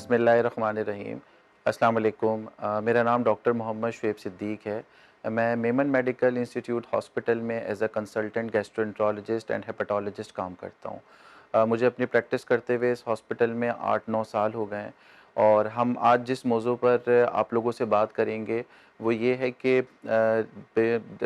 बिस्मिल्लाहिर्रहमानिर्रहीम। अस्सलाम वालेकुम। मेरा नाम डॉक्टर मोहम्मद शुएब सिद्दीक़ है। मैं मेमन मेडिकल इंस्टीट्यूट हॉस्पिटल में as a consultant gastroenterologist and hepatologist काम करता हूँ। मुझे अपनी प्रैक्टिस करते हुए इस हॉस्पिटल में 8-9 साल हो गए हैं और हम आज जिस मौज़ू पर आप लोगों से बात करेंगे वो ये है कि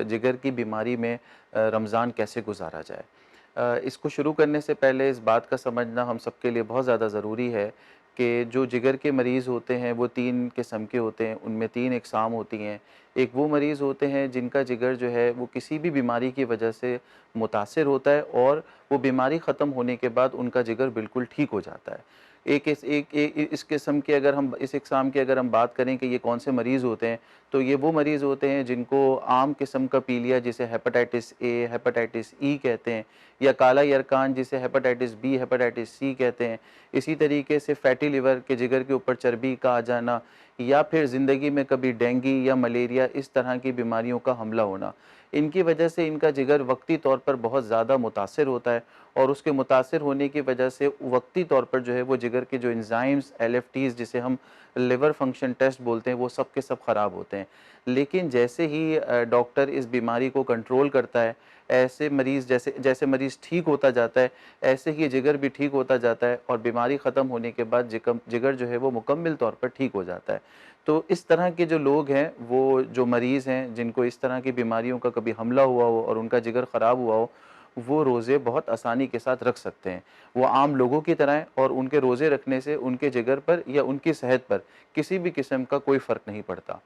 जिगर की बीमारी में रमज़ान कैसे गुजारा जाए। इसको शुरू करने से पहले इस बात का समझना हम सबके लिए बहुत ज़्यादा ज़रूरी है कि जो जिगर के मरीज़ होते हैं वो 3 किस्म के होते हैं, उनमें 3 अक़साम होती हैं। एक वो मरीज़ होते हैं जिनका जिगर जो है वो किसी भी बीमारी की वजह से मुतासिर होता है और वो बीमारी ख़त्म होने के बाद उनका जिगर बिल्कुल ठीक हो जाता है। इस किस्म के अगर हम इस अक़साम की अगर हम बात करें कि ये कौन से मरीज़ होते हैं, तो ये वो मरीज़ होते हैं जिनको आम किस्म का पीलिया जिसे हेपेटाइटिस ए, हेपेटाइटिस ई कहते हैं या काला यरकान जिसे हेपेटाइटिस बी, हेपेटाइटिस सी कहते हैं। इसी तरीके से फैटी लिवर के जिगर के ऊपर चर्बी का आ जाना या फिर ज़िंदगी में कभी डेंगू या मलेरिया इस तरह की बीमारियों का हमला होना। इनकी वजह से इनका जिगर वक़्ती तौर पर बहुत ज़्यादा मुतासिर होता है और उसके मुतासिर होने की वजह से वक़्ती तौर पर जो है वो जिगर के जो एंज़ाइम्स एलएफटीज़ जिसे हम लिवर फंक्शन टेस्ट बोलते हैं वो सब के सब ख़राब होते हैं। लेकिन जैसे ही डॉक्टर इस बीमारी को कंट्रोल करता है, ऐसे मरीज़ जैसे जैसे मरीज़ ठीक होता जाता है, ऐसे ही जिगर भी ठीक होता जाता है और बीमारी ख़त्म होने के बाद जिगर जो है वो मुकम्मल तौर पर ठीक हो जाता है। तो इस तरह के जो लोग हैं, वो जो मरीज़ हैं, जिनको इस तरह की बीमारियों का कभी हमला हुआ हो और उनका जिगर ख़राब हुआ हो, वो रोज़े बहुत आसानी के साथ रख सकते हैं। वो आम लोगों की तरह हैं और उनके रोज़े रखने से उनके जिगर पर या उनकी सेहत पर किसी भी किस्म का कोई फ़र्क नहीं पड़ता।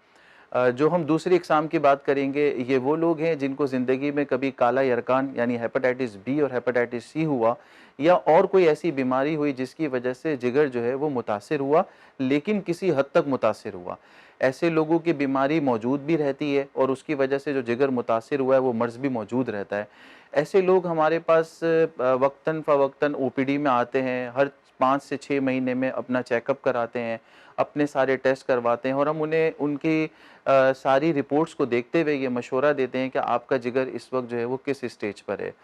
जो हम दूसरी इकसाम की बात करेंगे, ये वो लोग हैं जिनको ज़िंदगी में कभी काला यरकान यानी हेपेटाइटिस बी और हेपेटाइटिस सी हुआ या और कोई ऐसी बीमारी हुई जिसकी वजह से जिगर जो है वो मुतासिर हुआ, लेकिन किसी हद तक मुतासिर हुआ। ऐसे लोगों की बीमारी मौजूद भी रहती है और उसकी वजह से जो जिगर मुतासिर हुआ है वो मर्ज़ भी मौजूद रहता है। ऐसे लोग हमारे पास वक़्तन फ़वक़्तन ओपीडी में आते हैं, हर 5 से 6 महीने में अपना चेकअप कराते हैं, अपने सारे टेस्ट करवाते हैं और हम उन्हें उनकी सारी रिपोर्ट्स को देखते हुए ये मशवरा देते हैं कि आपका जिगर इस वक़्त जो है वो किस स्टेज पर है।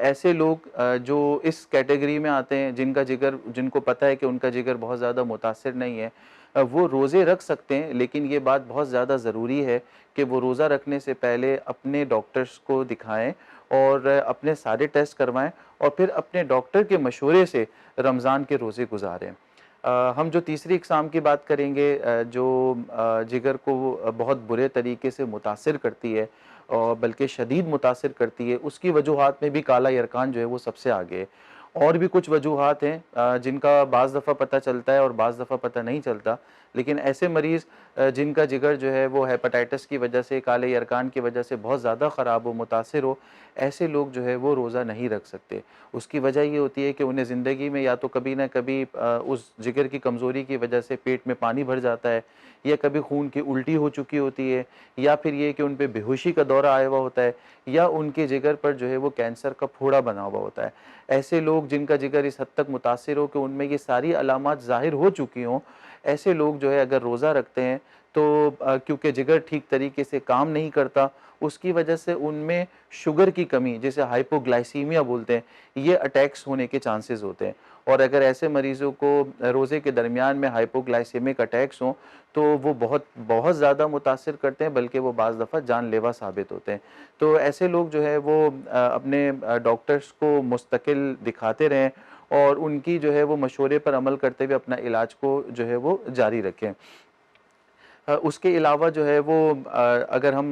ऐसे लोग जो इस कैटेगरी में आते हैं जिनको पता है कि उनका जिगर बहुत ज़्यादा मुतासिर नहीं है, वो रोज़े रख सकते हैं, लेकिन ये बात बहुत ज़्यादा ज़रूरी है कि वो रोज़ा रखने से पहले अपने डॉक्टर्स को दिखाएँ और अपने सारे टेस्ट करवाएँ और फिर अपने डॉक्टर के मशवरे से रमज़ान के रोज़े गुज़ारें। हम जो तीसरी इकसाम की बात करेंगे, जो जिगर को बहुत बुरे तरीके से मुतासिर करती है और बल्कि शदीद मुतासिर करती है, उसकी वजूहात में भी काला यरकान जो है वो सबसे आगे है। और भी कुछ वजूहात हैं जिनका बाज़ दफ़ा पता चलता है और बाज़ दफ़ा पता नहीं चलता। लेकिन ऐसे मरीज़ जिनका जिगर जो है वो हेपेटाइटिस की वजह से, काले यरकान की वजह से बहुत ज़्यादा ख़राब हो, मुतासिर हो, ऐसे लोग जो है वो रोज़ा नहीं रख सकते। उसकी वजह ये होती है कि उन्हें ज़िंदगी में या तो कभी न कभी उस जिगर की कमज़ोरी की वजह से पेट में पानी भर जाता है या कभी खून की उल्टी हो चुकी होती है या फिर ये कि उन पे बेहोशी का दौरा आया हुआ होता है या उनके जिगर पर जो है वो कैंसर का फोड़ा बना हुआ होता है। ऐसे लोग जिनका जिगर इस हद तक मुतासिर हो कि उनमें ये सारी अलामात ज़ाहिर हो चुकी हों, ऐसे लोग जो है अगर रोज़ा रखते हैं तो क्योंकि जिगर ठीक तरीके से काम नहीं करता, उसकी वजह से उनमें शुगर की कमी जिसे हाइपोग्लाइसीमिया बोलते हैं, ये अटैक्स होने के चांसेस होते हैं। और अगर ऐसे मरीज़ों को रोज़े के दरमियान में हाइपोग्लाइसेमिक अटैक्स हों, तो वो बहुत बहुत ज़्यादा मुतासिर करते हैं, बल्कि वो बाज़ दफ़ा जानलेवा साबित होते हैं। तो ऐसे लोग जो है वो अपने डॉक्टर्स को मुस्तकिल दिखाते रहें और उनकी जो है वो मशवरे पर अमल करते हुए अपना इलाज को जो है वो जारी रखें। उसके अलावा जो है वो अगर हम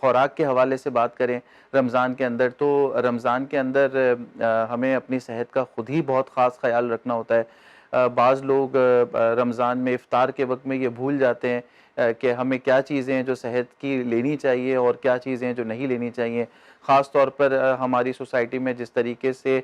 खुराक के हवाले से बात करें रमज़ान के अंदर, तो रमज़ान के अंदर हमें अपनी सेहत का ख़ुद ही बहुत ख़ास ख़्याल रखना होता है। बाज़ लोग रमज़ान में इफ़्तार के वक़्त में ये भूल जाते हैं कि हमें क्या चीज़ें हैं जो सेहत की लेनी चाहिए और क्या चीज़ें हैं जो नहीं लेनी चाहिए। ख़ास तौर पर हमारी सोसाइटी में जिस तरीके से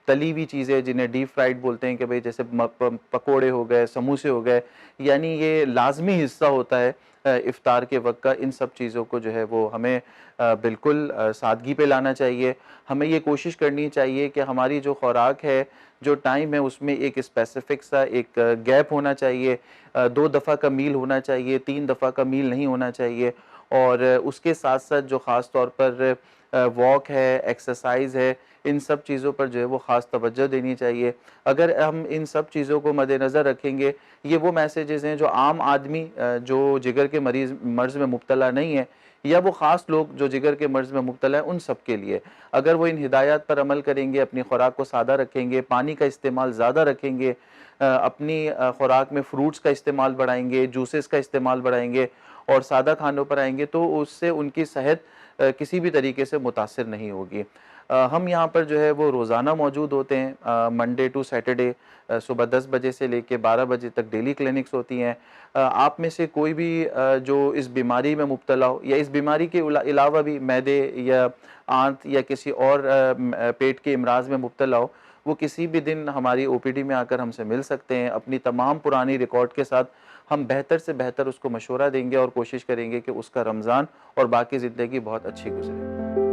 तली हुई चीज़ें जिन्हें डीप फ्राइड बोलते हैं कि भई जैसे पकोड़े हो गए, समोसे हो गए, यानी ये लाज़मी हिस्सा होता है इफ़्तार के वक़्त का। इन सब चीज़ों को जो है वो हमें बिल्कुल सादगी पे लाना चाहिए। हमें ये कोशिश करनी चाहिए कि हमारी जो खुराक है, जो टाइम है उसमें एक स्पेसिफ़िक सा एक गैप होना चाहिए। 2 दफ़ा का मील होना चाहिए, 3 दफ़ा का मील नहीं होना चाहिए और उसके साथ-साथ जो ख़ास तौर पर वॉक है, एक्सरसाइज़ है, इन सब चीज़ों पर जो है वो ख़ास तवज्जो देनी चाहिए। अगर हम इन सब चीज़ों को मद्देनज़र रखेंगे, ये वो मैसेजेज़ हैं जो आम आदमी जो जिगर के मर्ज़ में मुब्तला नहीं है, या वो ख़ास लोग जो जिगर के मर्ज़ में मुब्तला है, उन सब के लिए अगर वो इन हिदायत पर अमल करेंगे, अपनी खुराक को सादा रखेंगे, पानी का इस्तेमाल ज़्यादा रखेंगे, अपनी खुराक में फ्रूट्स का इस्तेमाल बढ़ाएँगे, जूसेस का इस्तेमाल बढ़ाएँगे और सादा खानों पर आएँगे, तो उससे उनकी सेहत किसी भी तरीके से मुतासिर नहीं होगी। हम यहाँ पर जो है वो रोज़ाना मौजूद होते हैं, मंडे टू सैटरडे सुबह 10 बजे से लेके 12 बजे तक डेली क्लिनिक्स होती हैं। आप में से कोई भी जो इस बीमारी में मुब्तला हो या इस बीमारी के अलावा भी मैदे या आंत या किसी और पेट के इमराज़ में मुब्तला हो, वो किसी भी दिन हमारी ओपीडी में आकर हमसे मिल सकते हैं। अपनी तमाम पुरानी रिकॉर्ड के साथ हम बेहतर से बेहतर उसको मशवरा देंगे और कोशिश करेंगे कि उसका रमज़ान और बाकी ज़िंदगी बहुत अच्छी गुज़रे।